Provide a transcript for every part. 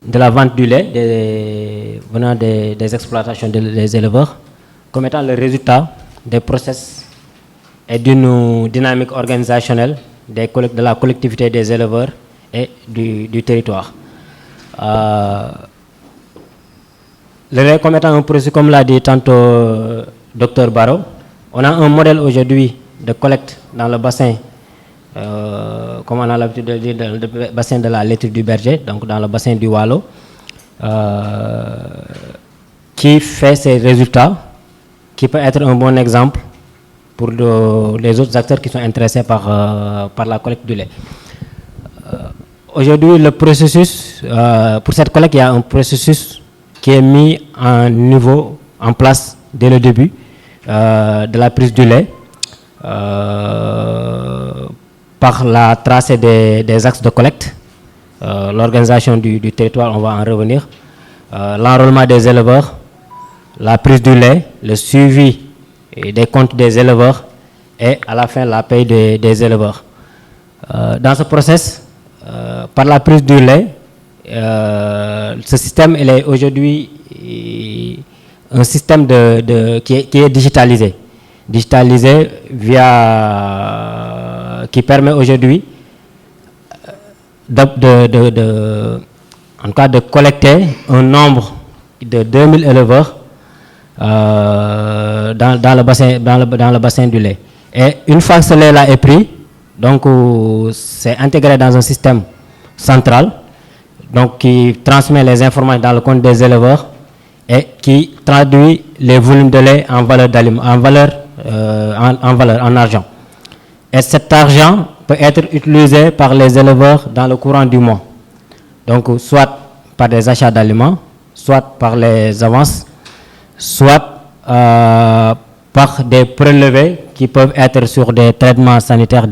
de la vente du lait venant des exploitations des éleveurs comme étant le résultat des process et d'une dynamique organisationnelle de la collectivité des éleveurs et du territoire. Le lait comme étant un processus, comme l'a dit tantôt Dr Barrow, on a un modèle aujourd'hui de collecte dans le bassin, comme on a l'habitude de dire, dans le bassin de la laiterie du berger, donc dans le bassin du Waalo, qui fait ces résultats, qui peut être un bon exemple pour les autres acteurs qui sont intéressés par la collecte du lait. Aujourd'hui, le processus, pour cette collecte, il y a un processus qui est mis en place dès le début de la prise du lait, par la tracée des axes de collecte, l'organisation du territoire, on va en revenir, l'enrôlement des éleveurs, la prise du lait, le suivi des comptes des éleveurs et à la fin la paie des éleveurs. Dans ce process, par la prise du lait, ce système il est aujourd'hui un système qui est digitalisé qui permet aujourd'hui en tout cas de collecter un nombre de 2000 éleveurs dans le bassin du lait. Et une fois que ce lait-là est pris, donc c'est intégré dans un système central, donc qui transmet les informations dans le compte des éleveurs et qui traduit les volumes de lait en valeur en argent. Et cet argent peut être utilisé par les éleveurs dans le courant du mois. Donc soit par des achats d'aliments, soit par les avances, soit par des prélevés qui peuvent être sur des traitements sanitaires, sur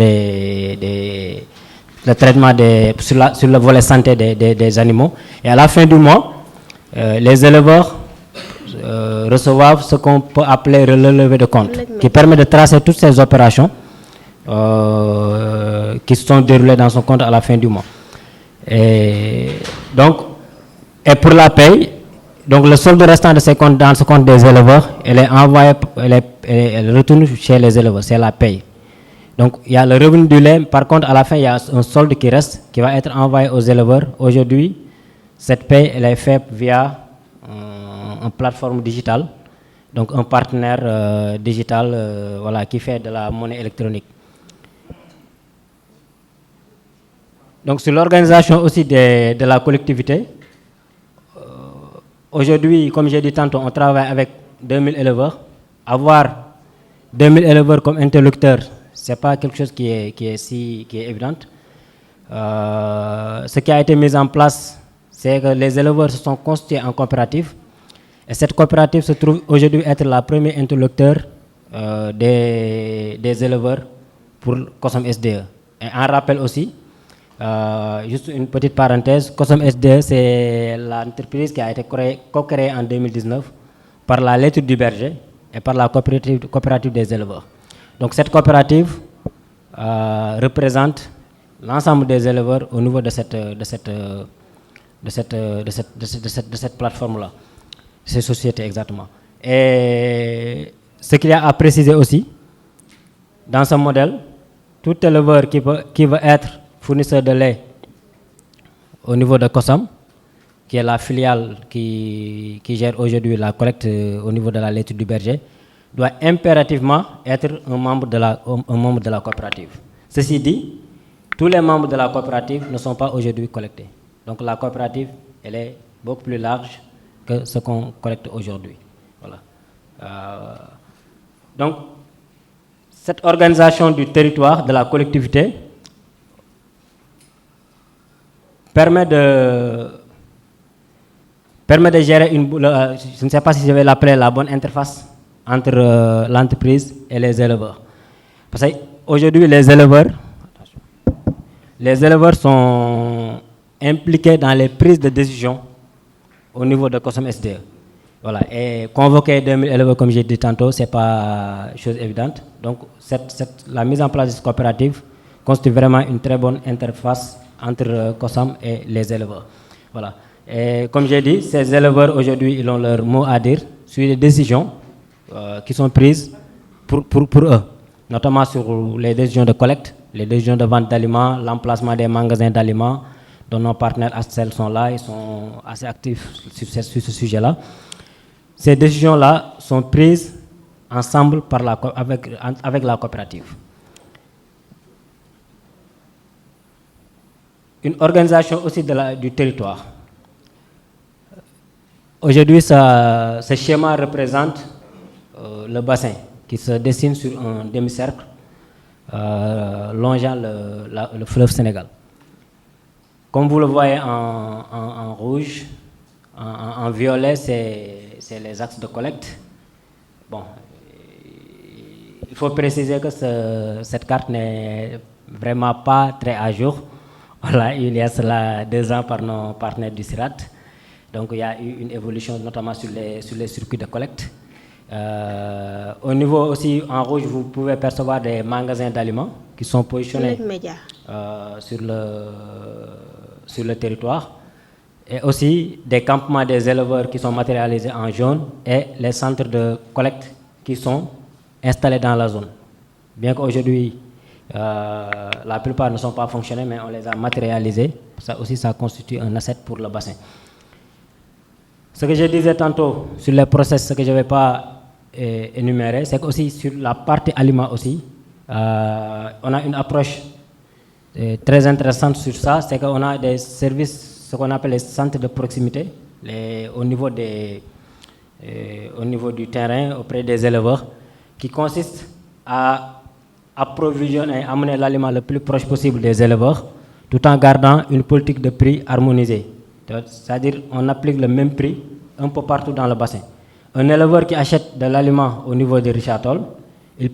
le volet santé des animaux. Et à la fin du mois, les éleveurs reçoivent ce qu'on peut appeler le relevé de compte, qui permet de tracer toutes ces opérations qui se sont déroulées dans son compte à la fin du mois. Et pour la paye, donc le solde restant de ces comptes dans ce compte des éleveurs, elle retourne chez les éleveurs, c'est la paye. Donc il y a le revenu du lait, par contre à la fin il y a un solde qui reste, qui va être envoyé aux éleveurs. Aujourd'hui, cette paye elle est faite via une plateforme digitale, donc un partenaire digital voilà, qui fait de la monnaie électronique. Donc sur l'organisation aussi de la collectivité, aujourd'hui, comme j'ai dit tantôt, on travaille avec 2000 éleveurs. Avoir 2000 éleveurs comme interlocuteurs, ce n'est pas quelque chose qui est évident. Ce qui a été mis en place, c'est que les éleveurs se sont constitués en coopérative. Et cette coopérative se trouve aujourd'hui être la première interlocuteur des éleveurs pour COSOM SDE. Et en rappel aussi, juste une petite parenthèse, COSOM SDE, c'est l'entreprise qui a été co-créée en 2019 par la laiterie du berger et par la coopérative des éleveurs. Donc cette coopérative représente l'ensemble des éleveurs au niveau de cette plateforme-là, ces sociétés exactement. Et ce qu'il y a à préciser aussi, dans ce modèle, tout éleveur qui veut être fournisseur de lait au niveau de COSOM, qui est la filiale qui gère aujourd'hui la collecte au niveau de la laiterie du berger, doit impérativement être un membre de la coopérative. Ceci dit, tous les membres de la coopérative ne sont pas aujourd'hui collectés. Donc la coopérative, elle est beaucoup plus large que ce qu'on collecte aujourd'hui. Voilà. Donc, cette organisation du territoire, de la collectivité, permet de gérer je ne sais pas si je vais l'appeler la bonne interface entre l'entreprise et les éleveurs. Parce qu'aujourd'hui, les éleveurs sont impliqués dans les prises de décision au niveau de COSOM SDE. Voilà. Et convoquer 2000 éleveurs, comme j'ai dit tantôt, ce n'est pas chose évidente. Donc, la mise en place de cette coopérative constitue vraiment une très bonne interface entre COSOM et les éleveurs. Voilà. Et comme j'ai dit, ces éleveurs aujourd'hui, ils ont leur mot à dire sur les décisions qui sont prises pour eux, notamment sur les décisions de collecte, les décisions de vente d'aliments, l'emplacement des magasins d'aliments, dont nos partenaires Astel sont là, ils sont assez actifs sur ce sujet-là. Ces décisions-là sont prises ensemble avec la coopérative. Une organisation aussi du territoire. Aujourd'hui, ce schéma représente le bassin qui se dessine sur un demi-cercle longeant le fleuve Sénégal. Comme vous le voyez en rouge, en violet, c'est les axes de collecte. Bon, il faut préciser que cette carte n'est vraiment pas très à jour. Voilà, il y a cela 2 ans par nos partenaires du CIRAT. Donc il y a eu une évolution notamment sur les circuits de collecte. Au niveau aussi en rouge, vous pouvez percevoir des magasins d'aliments qui sont positionnés sur le territoire. Et aussi des campements des éleveurs qui sont matérialisés en jaune et les centres de collecte qui sont installés dans la zone. Bien qu'aujourd'hui, la plupart ne sont pas fonctionnels, mais on les a matérialisés. Ça aussi, ça constitue un asset pour le bassin. Ce que je disais tantôt sur les process, ce que je ne vais pas énumérer, c'est qu'aussi sur la partie aliments aussi, on a une approche très intéressante sur ça, c'est qu'on a des services, ce qu'on appelle les centres de proximité, au niveau du terrain, auprès des éleveurs, qui consistent à approvisionner, amener l'aliment le plus proche possible des éleveurs, tout en gardant une politique de prix harmonisée. C'est-à-dire on applique le même prix un peu partout dans le bassin. Un éleveur qui achète de l'aliment au niveau de Richard Toll, il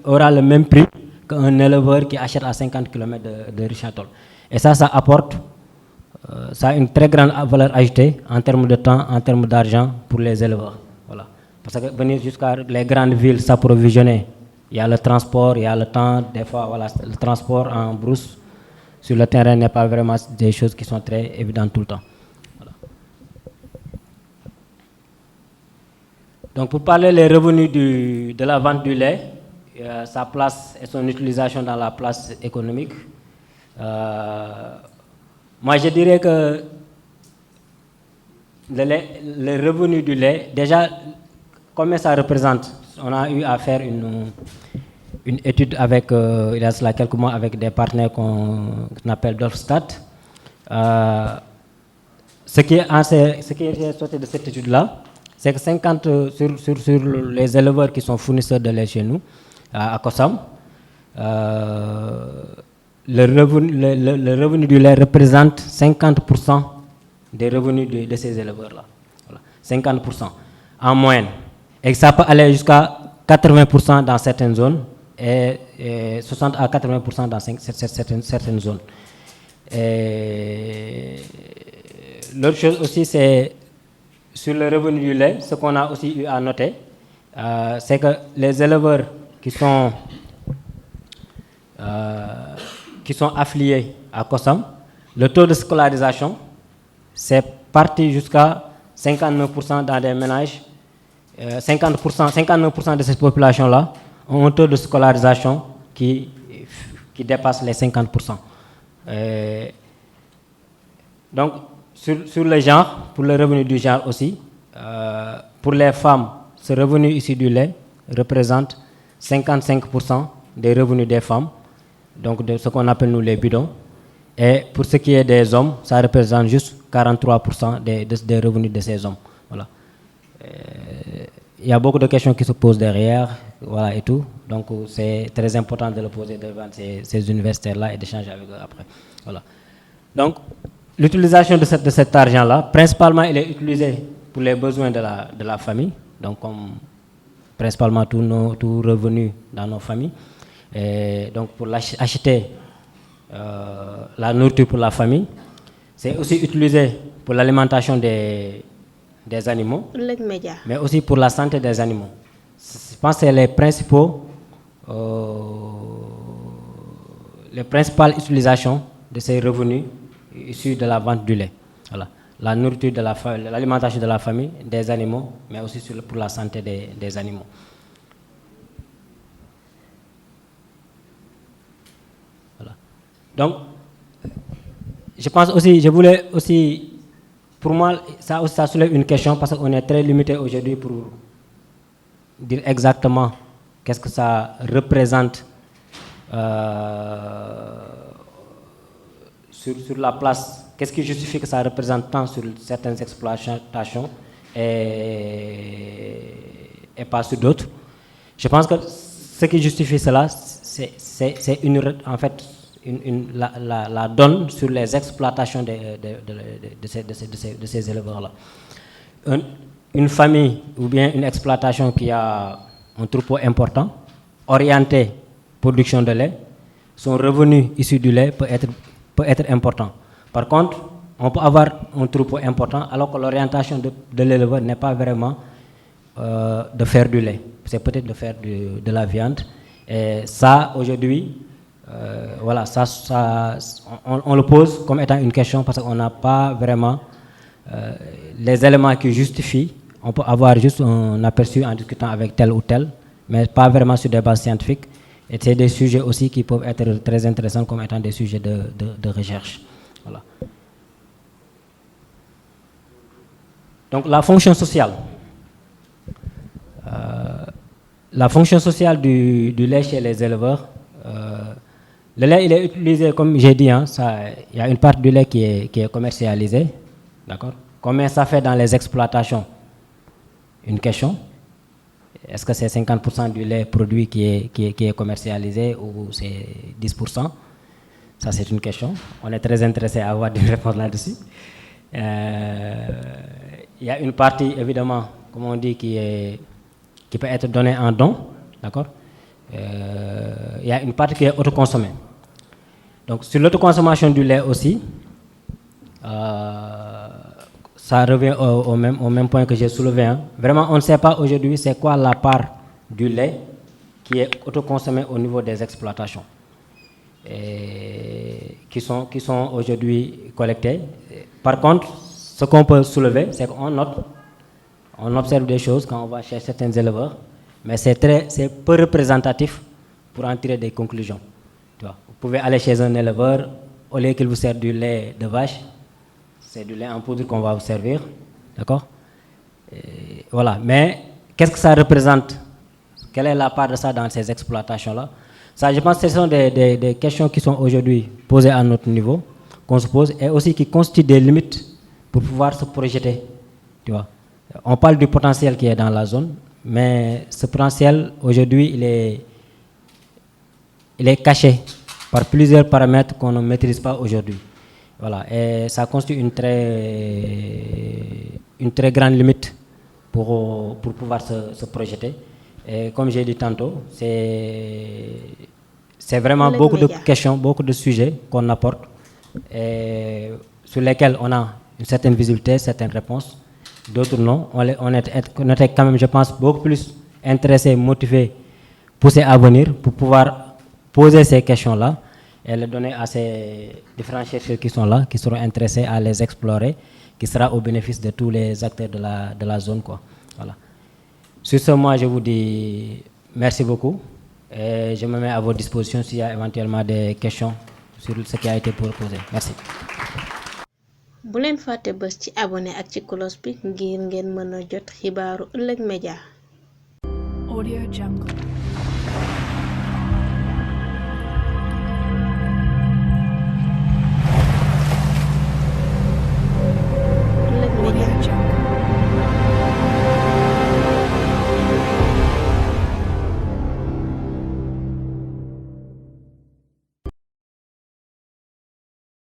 aura le même prix qu'un éleveur qui achète à 50 km de Richard Toll. Et ça apporte ça a une très grande valeur ajoutée en termes de temps, en termes d'argent pour les éleveurs. Voilà. Parce que venir jusqu'à les grandes villes s'approvisionner, il y a le transport, il y a le temps, des fois voilà, le transport en brousse sur le terrain n'est pas vraiment des choses qui sont très évidentes tout le temps. Voilà. Donc pour parler des revenus de la vente du lait, sa place et son utilisation dans la place économique, moi je dirais que le revenu du lait, déjà, combien ça représente? On a eu à faire une étude avec, il y a cela quelques mois, avec des partenaires qu'on appelle Dorfstat. Ce qui est sorti de cette étude-là, c'est que 50 sur les éleveurs qui sont fournisseurs de lait chez nous, à Kossam, le revenu du lait représente 50% des revenus de ces éleveurs-là. Voilà. 50% en moyenne. Et ça peut aller jusqu'à 80% dans certaines zones et 60 à 80% dans certaines zones. L'autre chose aussi, c'est sur le revenu du lait, ce qu'on a aussi eu à noter, c'est que les éleveurs qui sont affiliés à Kossam, le taux de scolarisation, c'est parti jusqu'à 59% dans des ménages. 59% de cette population-là ont un taux de scolarisation qui dépasse les 50%. Donc, sur le genre, pour le revenu du genre aussi, pour les femmes, ce revenu ici du lait représente 55% des revenus des femmes, donc de ce qu'on appelle nous les bidons. Et pour ce qui est des hommes, ça représente juste 43% des revenus de ces hommes. Voilà. Il y a beaucoup de questions qui se posent derrière, voilà, et tout. Donc c'est très important de le poser devant ces universitaires-là et d'échanger avec eux après. Voilà. Donc l'utilisation de cet argent-là, principalement, il est utilisé pour les besoins de la famille, donc comme principalement tous revenus dans nos familles. Et donc pour acheter la nourriture pour la famille, c'est aussi utilisé pour l'alimentation des animaux, mais aussi pour la santé des animaux. Je pense que c'est les principales utilisations de ces revenus issus de la vente du lait. Voilà. La nourriture de l'alimentation de la famille, des animaux, mais aussi pour la santé des animaux. Voilà. Donc, je voulais aussi, pour moi, ça soulève une question parce qu'on est très limité aujourd'hui pour dire exactement qu'est-ce que ça représente sur la place. Qu'est-ce qui justifie que ça représente tant sur certaines exploitations et pas sur d'autres? Je pense que ce qui justifie cela, c'est en fait la donne sur les exploitations de ces éleveurs-là. Une famille ou bien une exploitation qui a un troupeau important, orienté production de lait, son revenu issu du lait peut être important. Par contre, on peut avoir un troupeau important alors que l'orientation de l'éleveur n'est pas vraiment de faire du lait. C'est peut-être de faire de la viande. Et ça, aujourd'hui, voilà, on le pose comme étant une question parce qu'on n'a pas vraiment les éléments qui justifient. On peut avoir juste un aperçu en discutant avec tel ou tel, mais pas vraiment sur des bases scientifiques. Et c'est des sujets aussi qui peuvent être très intéressants comme étant des sujets de recherche. Voilà. Donc la fonction sociale. La fonction sociale du lait chez les éleveurs. Le lait, il est utilisé, comme j'ai dit, il y a une partie du lait qui est commercialisée. D'accord? Combien ça fait dans les exploitations? Une question. Est-ce que c'est 50% du lait produit qui est commercialisé ou c'est 10%? Ça, c'est une question. On est très intéressé à avoir des réponses là-dessus. Il y a une partie, évidemment, comme on dit, qui peut être donnée en don. D'accord? Il y a une partie qui est autoconsommée. Donc, sur l'autoconsommation du lait aussi, ça revient au même point que j'ai soulevé. Hein. Vraiment, on ne sait pas aujourd'hui c'est quoi la part du lait qui est autoconsommé au niveau des exploitations et qui sont aujourd'hui collectés. Par contre, ce qu'on peut soulever, c'est qu'on observe des choses quand on va chez certains éleveurs, mais c'est peu représentatif pour en tirer des conclusions. Tu vois, vous pouvez aller chez un éleveur, au lieu qu'il vous sert du lait de vache, c'est du lait en poudre qu'on va vous servir, d'accord? Voilà, mais qu'est-ce que ça représente? Quelle est la part de ça dans ces exploitations-là? Ça, je pense que ce sont des questions qui sont aujourd'hui posées à notre niveau, qu'on se pose, et aussi qui constituent des limites pour pouvoir se projeter, tu vois? On parle du potentiel qui est dans la zone, mais ce potentiel, aujourd'hui, il est caché par plusieurs paramètres qu'on ne maîtrise pas aujourd'hui. Voilà, et ça constitue une très grande limite pour pouvoir se projeter. Et comme j'ai dit tantôt, c'est vraiment beaucoup de questions, beaucoup de sujets qu'on apporte et sur lesquels on a une certaine visibilité, certaines réponses, d'autres non. On était quand même, je pense, beaucoup plus intéressés, motivés, poussés à venir pour pouvoir poser ces questions-là et les donner à ces différents chercheurs qui sont là, qui seront intéressés à les explorer, qui sera au bénéfice de tous les acteurs de la zone, quoi. Voilà. Sur ce, moi, je vous dis merci beaucoup et je me mets à votre disposition s'il y a éventuellement des questions sur ce qui a été proposé. Merci. bu leen fàtte bës ci abonné ak ci cloche bi ngir ngeen mën a jot xibaaru Ëllëg Média. Audio Jungle.